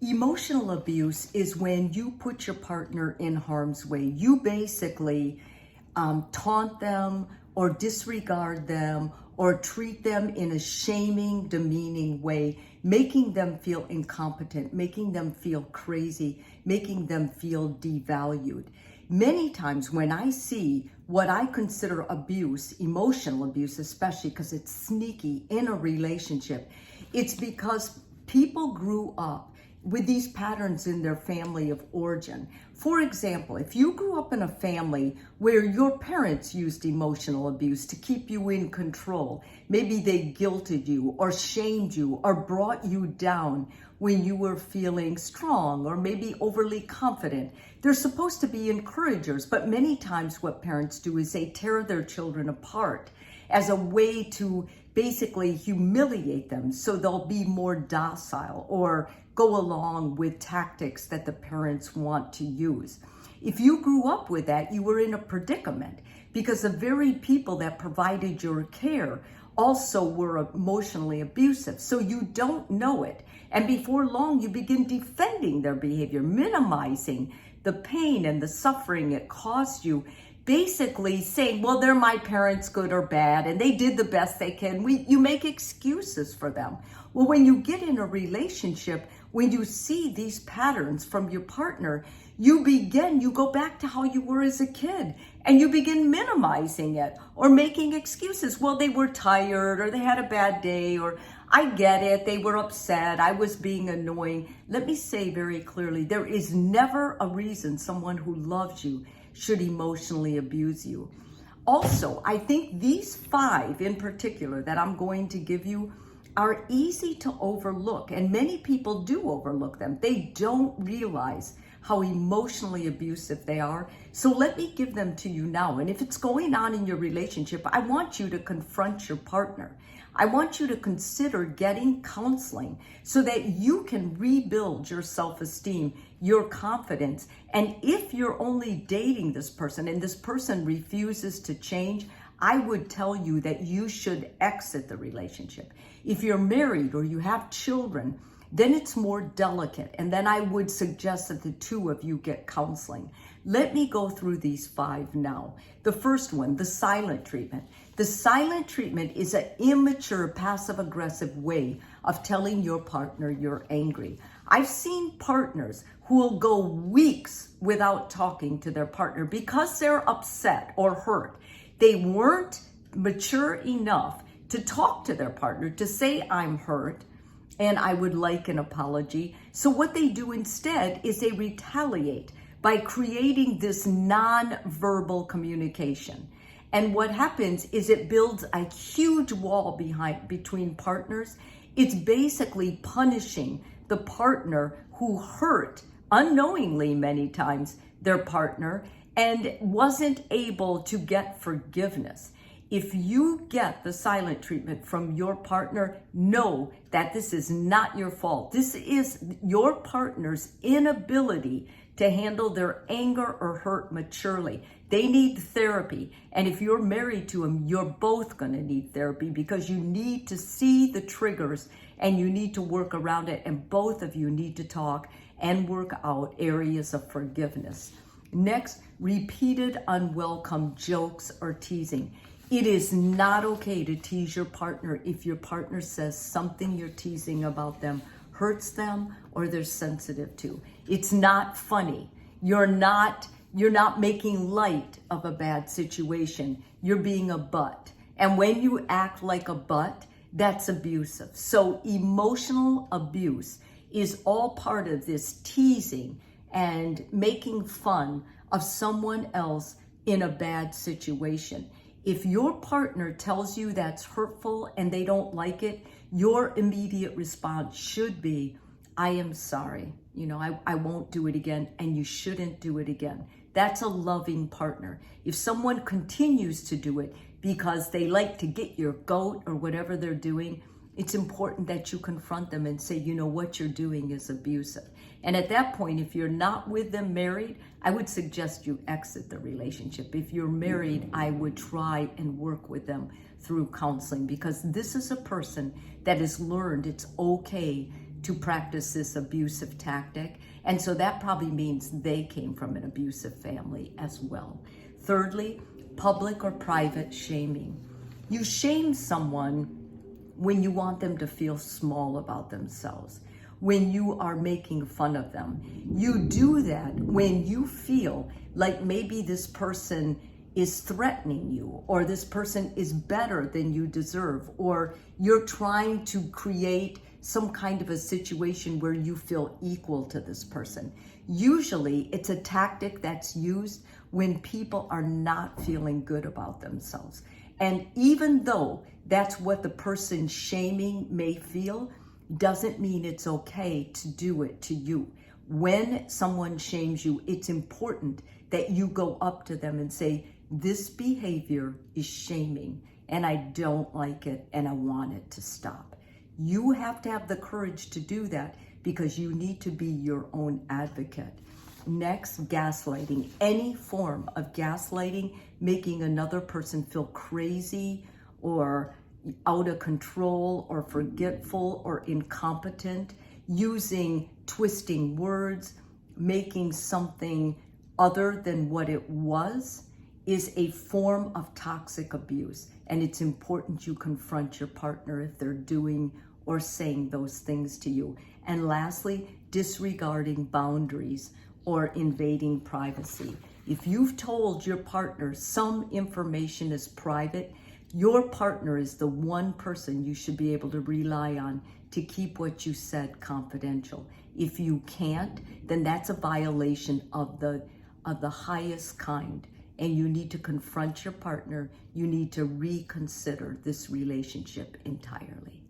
Emotional abuse is when you put your partner in harm's way. You basically taunt them or disregard them or treat them in a shaming, demeaning way, making them feel incompetent, making them feel crazy, making them feel devalued. Many times when I see what I consider abuse, emotional abuse especially because it's sneaky in a relationship, it's because people grew up with these patterns in their family of origin. For example, if you grew up in a family where your parents used emotional abuse to keep you in control, maybe they guilted you or shamed you or brought you down when you were feeling strong or maybe overly confident. They're supposed to be encouragers, but many times what parents do is they tear their children apart as a way to basically humiliate them so they'll be more docile or go along with tactics that the parents want to use. If you grew up with that, you were in a predicament because the very people that provided your care also were emotionally abusive. So you don't know it. And before long, you begin defending their behavior, minimizing the pain and the suffering it caused you, basically saying, well, they're my parents, good or bad, and they did the best they can. You make excuses for them. Well, when you get in a relationship, when you see these patterns from your partner, you go back to how you were as a kid, and you begin minimizing it or making excuses. Well, they were tired, or they had a bad day, or I get it, they were upset, I was being annoying. Let me say very clearly, there is never a reason someone who loves you should emotionally abuse you. Also, I think these 5 in particular that I'm going to give you are easy to overlook, and many people do overlook them. They don't realize how emotionally abusive they are. So let me give them to you now. And if it's going on in your relationship, I want you to confront your partner. I want you to consider getting counseling so that you can rebuild your self-esteem, your confidence. And if you're only dating this person and this person refuses to change, I would tell you that you should exit the relationship. If you're married or you have children, then it's more delicate. And then I would suggest that the 2 of you get counseling. Let me go through these 5 now. The first one, the silent treatment. The silent treatment is an immature, passive-aggressive way of telling your partner you're angry. I've seen partners who will go weeks without talking to their partner because they're upset or hurt. They weren't mature enough to talk to their partner, to say, I'm hurt and I would like an apology. So what they do instead is they retaliate by creating this non-verbal communication. And what happens is it builds a huge wall between partners. It's basically punishing the partner who hurt unknowingly many times their partner and wasn't able to get forgiveness. If you get the silent treatment from your partner, know that this is not your fault. This is your partner's inability to handle their anger or hurt maturely. They need therapy. And if you're married to them, you're both going to need therapy because you need to see the triggers and you need to work around it. And both of you need to talk and work out areas of forgiveness. Next, repeated unwelcome jokes or teasing. It is not okay to tease your partner if your partner says something you're teasing about them hurts them or they're sensitive to. It's not funny. You're not making light of a bad situation. You're being a butt. And when you act like a butt, that's abusive. So emotional abuse is all part of this teasing and making fun of someone else in a bad situation. If your partner tells you that's hurtful and they don't like it, your immediate response should be, I am sorry. I won't do it again, and you shouldn't do it again. That's a loving partner. If someone continues to do it because they like to get your goat or whatever they're doing, it's important that you confront them and say, what you're doing is abusive. And at that point, if you're not with them married, I would suggest you exit the relationship. If you're married, I would try and work with them through counseling because this is a person that has learned it's okay to practice this abusive tactic. And so that probably means they came from an abusive family as well. Thirdly, public or private shaming. You shame someone when you want them to feel small about themselves, when you are making fun of them. You do that when you feel like maybe this person is threatening you, or this person is better than you deserve, or you're trying to create some kind of a situation where you feel equal to this person. Usually it's a tactic that's used when people are not feeling good about themselves. And even though that's what the person shaming may feel, doesn't mean it's okay to do it to you. When someone shames you, it's important that you go up to them and say, this behavior is shaming and I don't like it and I want it to stop. You have to have the courage to do that because you need to be your own advocate. Next, gaslighting. Any form of gaslighting, making another person feel crazy or out of control or forgetful or incompetent, using twisting words, making something other than what it was, is a form of toxic abuse. And it's important you confront your partner if they're doing or saying those things to you. And lastly, disregarding boundaries or invading privacy. If you've told your partner some information is private, your partner is the one person you should be able to rely on to keep what you said confidential. If you can't, then that's a violation of the highest kind. And you need to confront your partner. You need to reconsider this relationship entirely.